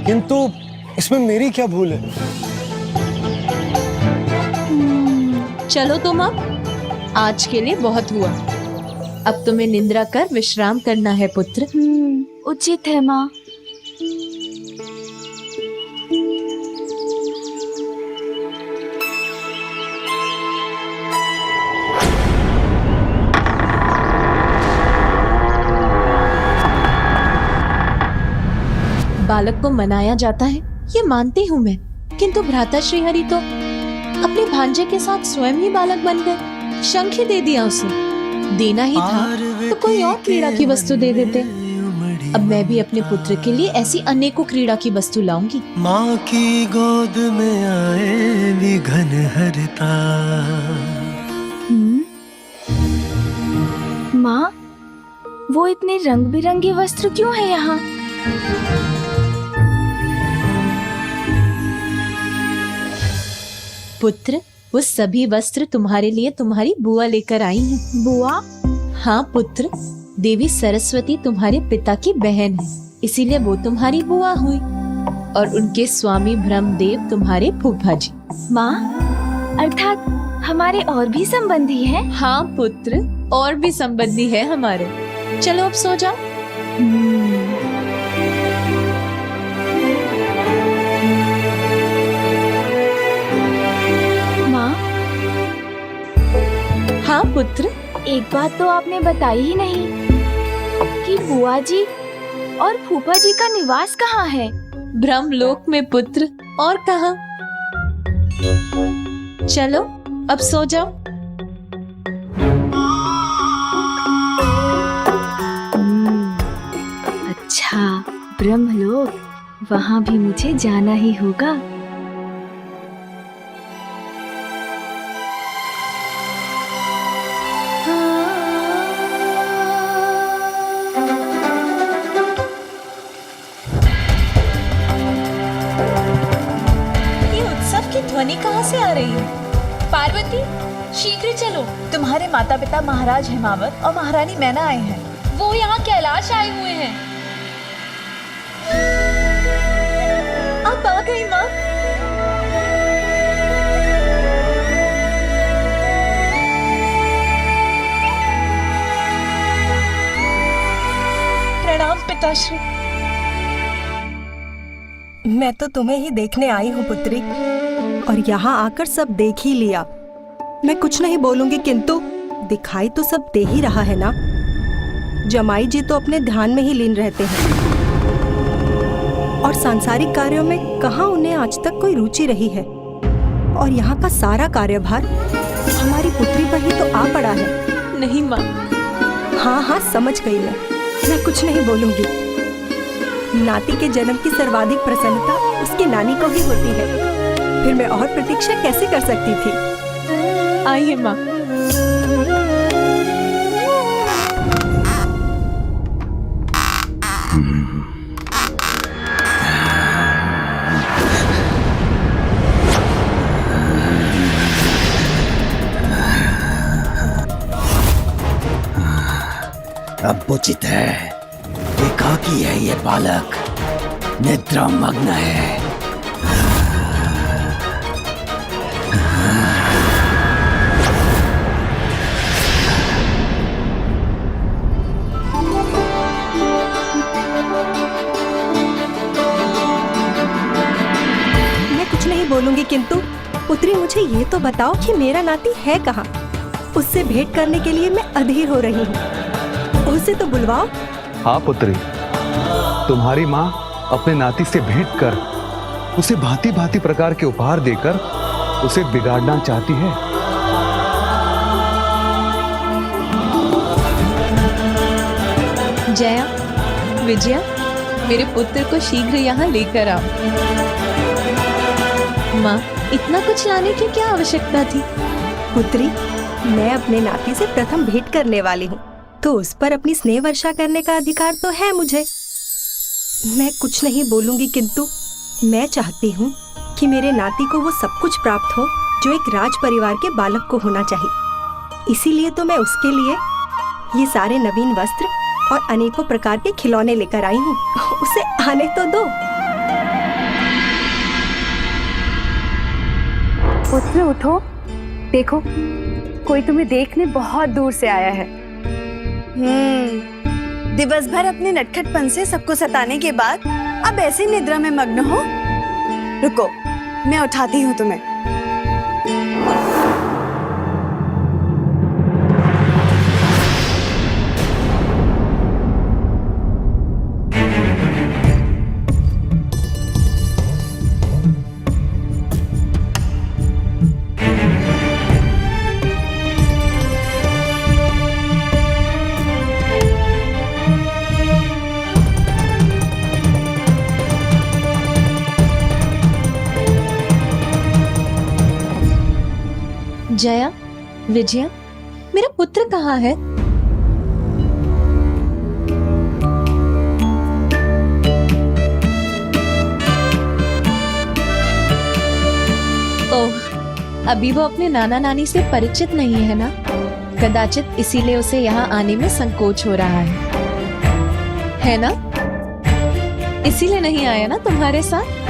E: किंतु इसमें मेरी क्या भूल है?
B: चलो तुम अब, आज के लिए बहुत हुआ। अब तुम्हें निद्रा कर विश्राम करना है पुत्र।
A: उचित है माँ।
B: बालक को मनाया जाता है ये मानती हूँ मैं, किंतु भ्राता श्रीहरि तो अपने भांजे के साथ स्वयं ही बालक बन गए। शंख ही दे दिया उसे। देना ही था तो कोई और क्रीड़ा की वस्तु दे देते। अब मैं भी अपने पुत्र के लिए ऐसी अनेकों क्रीड़ा की वस्तु लाऊंगी।
Q: माँ की गोद में आए विघन हरता।
A: माँ, वो इतने रंग बिरंगे वस्त्र क्यों है यहाँ?
B: पुत्र, वो सभी वस्त्र तुम्हारे लिए तुम्हारी बुआ लेकर आई है।
A: बुआ?
B: हाँ पुत्र, देवी सरस्वती तुम्हारे पिता की बहन है, इसीलिए वो तुम्हारी बुआ हुई। और उनके स्वामी ब्रह्मदेव तुम्हारे फूफा जी।
A: माँ, अर्थात हमारे और भी संबंधी हैं?
B: हाँ पुत्र, और भी संबंधी है हमारे। चलो अब सो जाओ। हाँ पुत्र,
A: एक बात तो आपने बताई ही नहीं कि बुआ जी और फूफा जी का निवास कहाँ है?
B: ब्रह्मलोक में पुत्र, और कहाँ। चलो अब सो जाओ।
A: अच्छा, ब्रह्मलोक, वहाँ भी मुझे जाना ही होगा।
B: ये उत्सव की ध्वनि कहाँ से आ रही है? पार्वती, शीघ्र चलो। तुम्हारे माता पिता महाराज हिमावत और महारानी मैना आए हैं। वो यहाँ कैलाश आए हुए हैं। आप आ गई माँ।
R: प्रणाम पिताश्री। मैं तो तुम्हें ही देखने आई हूँ पुत्री, और यहाँ आकर सब देख ही लिया। मैं कुछ नहीं बोलूंगी, किंतु दिखाई तो सब दे ही रहा है ना। जमाई जी तो अपने ध्यान में ही लीन रहते हैं, और सांसारिक कार्यों में कहाँ उन्हें आज तक कोई रुचि रही है। और यहाँ का सारा कार्यभार हमारी पुत्री पर ही तो आ पड़ा है।
B: नहीं माँ।
R: हाँ हाँ, समझ गई मैं कुछ नहीं बोलूंगी। नाती के जन्म की सर्वाधिक प्रसन्नता उसकी नानी को ही होती है, फिर मैं और प्रतीक्षा कैसे कर सकती थी।
B: आइए माँ।
M: अब उचित है। एकाकी है ये बालक, निद्रा मग्न है।
R: मैं कुछ नहीं बोलूंगी, किंतु पुत्री मुझे ये तो बताओ कि मेरा नाती है कहाँ। उससे भेंट करने के लिए मैं अधीर हो रही हूँ। उसे तो बुलवाओ।
C: हाँ पुत्री, तुम्हारी माँ अपने नाती से भेंट कर उसे भांति भांति प्रकार के उपहार देकर उसे बिगाड़ना चाहती है।
B: जया, विजया, मेरे पुत्र को शीघ्र यहाँ लेकर आओ। माँ, इतना कुछ लाने की क्या आवश्यकता थी?
R: पुत्री, मैं अपने नाती से प्रथम भेंट करने वाली हूँ, तो उस पर अपनी स्नेह वर्षा करने का अधिकार तो है मुझे। मैं कुछ नहीं बोलूंगी, किंतु मैं चाहती हूँ कि मेरे नाती को वो सब कुछ प्राप्त हो जो एक राज परिवार के बालक को होना चाहिए। इसीलिए तो मैं उसके लिए ये सारे नवीन वस्त्र और अनेकों प्रकार के खिलौने लेकर आई हूँ। उसे आने तो दो।
S: पुत्र उठो, देखो कोई तुम्हें देखने बहुत दूर से आया है।
T: दिवस भर अपने नटखटपन से सबको सताने के बाद अब ऐसी निद्रा में मग्न हो। रुको, मैं उठाती हूँ तुम्हें।
B: जया, विजया, मेरा पुत्र कहाँ है? ओह, अभी वो अपने नाना नानी से परिचित नहीं है ना? कदाचित इसीलिए उसे यहाँ आने में संकोच हो रहा है ना? इसीलिए नहीं आया ना तुम्हारे साथ?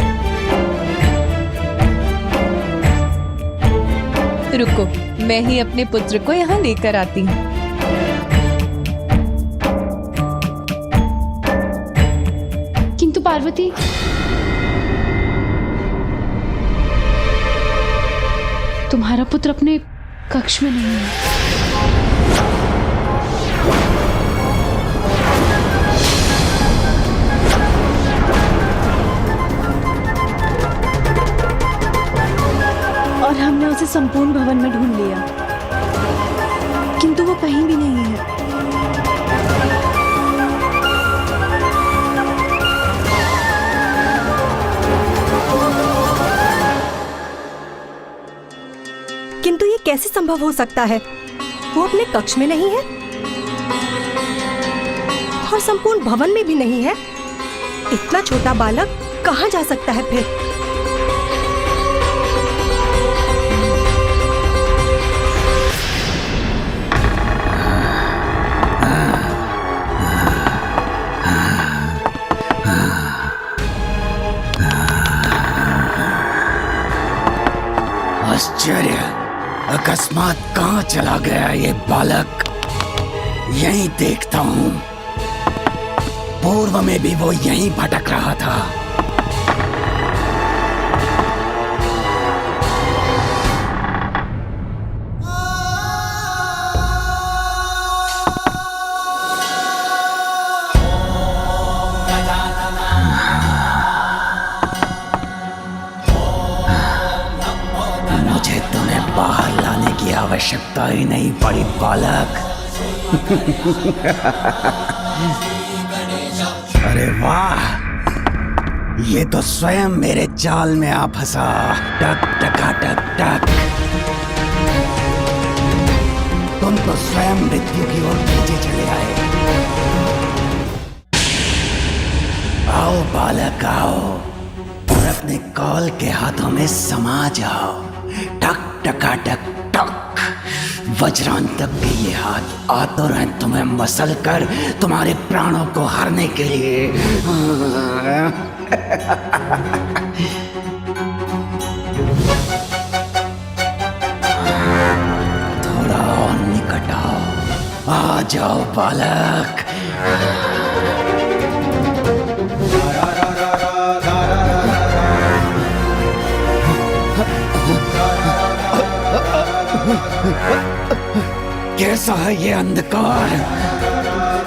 B: रुको, मैं ही अपने पुत्र को यहाँ लेकर आती हूँ।
S: किंतु पार्वती, तुम्हारा पुत्र अपने कक्ष में नहीं है। और हमने उसे संपूर्ण भवन में ढूंढ लिया, किंतु वो कहीं भी नहीं है।
R: कैसे संभव हो सकता है? वो अपने कक्ष में नहीं है और संपूर्ण भवन में भी नहीं है। इतना छोटा बालक कहाँ जा सकता है फिर?
M: आश्चर्य, अकस्मात कहाँ चला गया ये बालक? यहीं देखता हूँ। पूर्व में भी वो यहीं भटक रहा था। मुझे तुम्हें बाहर लाने की आवश्यकता ही नहीं पड़ी बालक। अरे वाह, ये तो स्वयं मेरे जाल में आ फंसा। टक टका टक टक। तुम तो स्वयं मृत्यु की ओर खींचे चले आए। आओ बालक आओ और अपने कॉल के हाथों में समा जाओ। टक टका टक टक। वज्रांतक के ये हाथ आतुर हैं तुम्हें मसल कर तुम्हारे प्राणों को हरने के लिए। थोड़ा और निकट आओ। आ जाओ बालक। कैसा है ये अंधकार?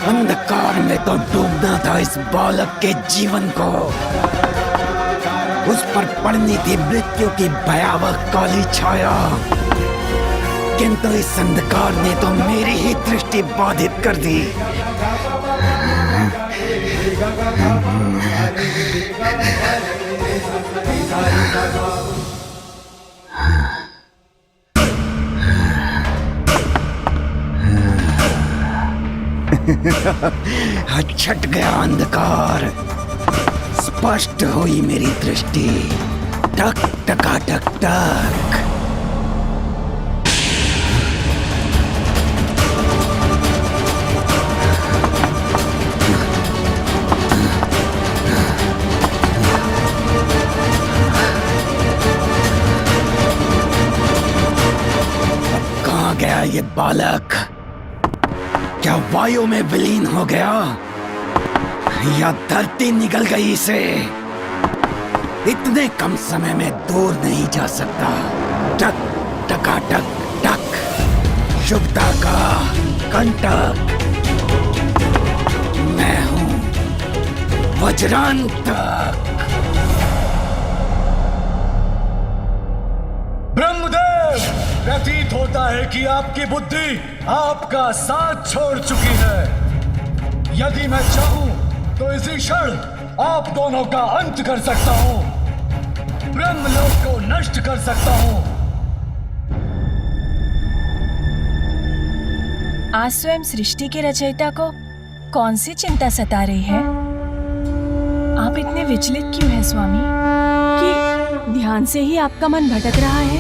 M: अंधकार में तो डूबना था इस बालक के जीवन को। उस पर पड़नी थी मृत्यु की भयावह काली छाया, किंतु इस अंधकार ने तो मेरी ही दृष्टि बाधित कर दी। छट गया अंधकार, स्पष्ट हुई मेरी दृष्टि। टक टका टक टक। अब कहाँ गया ये बालक? क्या वायु में विलीन हो गया या धरती निगल गई इसे? इतने कम समय में दूर नहीं जा सकता। टक टका टक टक। शुभता का कंटक। मैं हूं वज्रांतक।
J: ब्रह्मदेव, प्रतीत होता है कि आपकी बुद्धि आपका साथ छोड़ चुकी है। यदि मैं चाहूं तो इसी क्षण आप दोनों का अंत कर सकता हूं, ब्रह्मलोक को नष्ट कर सकता हूं।
U: आज स्वयं सृष्टि के रचयिता को कौन सी चिंता सता रही है? आप इतने विचलित क्यों हैं स्वामी? कि ध्यान से ही आपका मन भटक रहा है?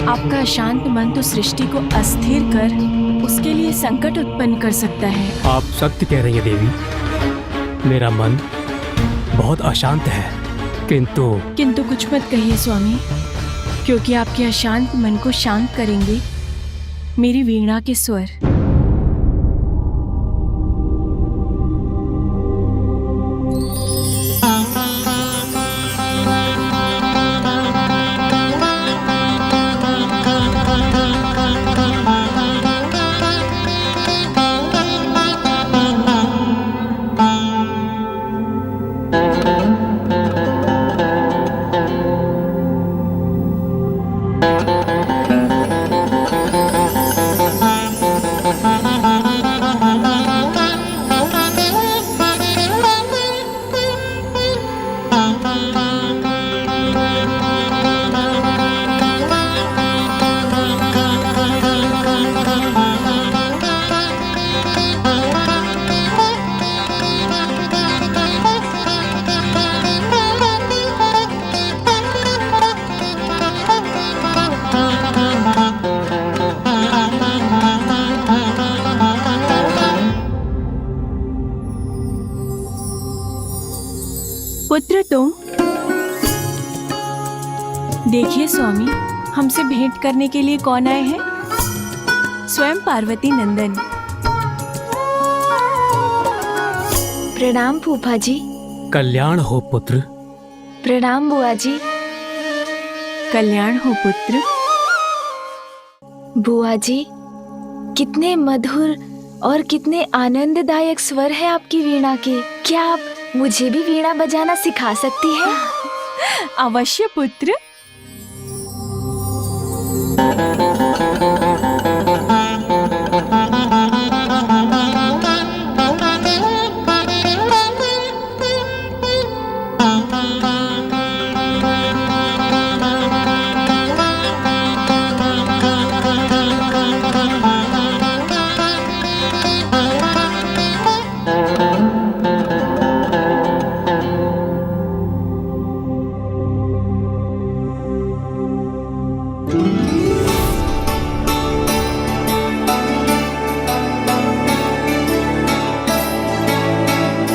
U: आपका अशांत मन तो सृष्टि को अस्थिर कर उसके लिए संकट उत्पन्न कर सकता है।
V: आप सत्य कह रही हैं देवी। मेरा मन बहुत अशांत है, किंतु
U: कुछ मत कहिए स्वामी, क्योंकि आपके अशांत मन को शांत करेंगे मेरी वीणा के स्वर। पुत्र तुम देखिए स्वामी, हमसे भेंट करने के लिए कौन आए हैं? स्वयं पार्वती नंदन।
A: प्रणाम फूफा जी।
V: कल्याण हो पुत्र।
A: प्रणाम बुआ जी।
U: कल्याण हो पुत्र।
A: बुआ जी, कितने मधुर और कितने आनंददायक स्वर है आपकी वीणा के। क्या आप मुझे भी वीणा बजाना सिखा सकती हैं?
U: अवश्य पुत्र।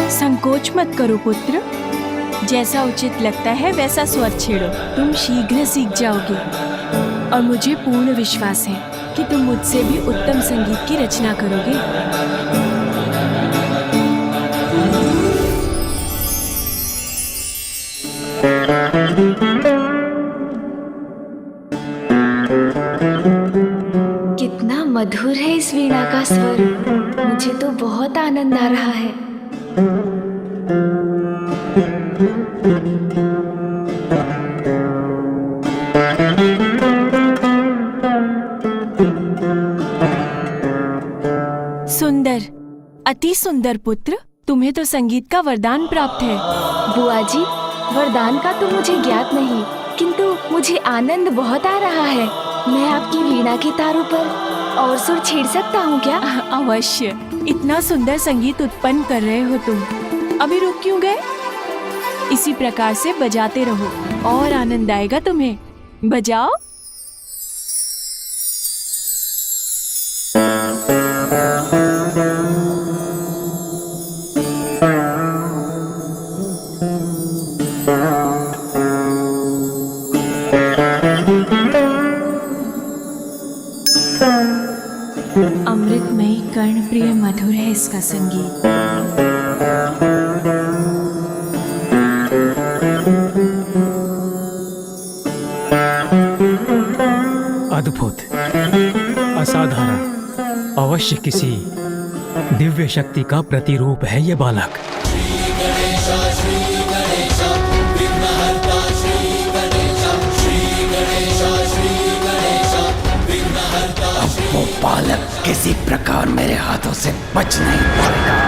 U: संकोच मत करो पुत्र, जैसा उचित लगता है वैसा स्वर छेड़ो। तुम शीघ्र सीख जाओगे और मुझे पूर्ण विश्वास है कि तुम मुझसे भी उत्तम संगीत की रचना करोगे।
A: कितना मधुर है इस वीणा का स्वर। मुझे तो बहुत आनंद आ रहा है।
U: सुंदर, अति सुंदर पुत्र। तुम्हें तो संगीत का वरदान प्राप्त है।
A: बुआ जी, वरदान का तो मुझे ज्ञात नहीं, किंतु मुझे आनंद बहुत आ रहा है। मैं आपकी वीणा के तारों पर और सुर छेड़ सकता हूँ क्या?
U: अवश्य। इतना सुंदर संगीत उत्पन्न कर रहे हो तुम, अभी रुक क्यों गए? इसी प्रकार से बजाते रहो और आनंद आएगा तुम्हें। बजाओ। अमृतमयी कर्ण प्रिय मधुर है इसका संगीत।
V: अद्भुत, असाधारण, अवश्य किसी दिव्य शक्ति का प्रतिरूप है ये बालक।
M: अब वो बालक किसी प्रकार मेरे हाथों से बच नहीं पाएगा।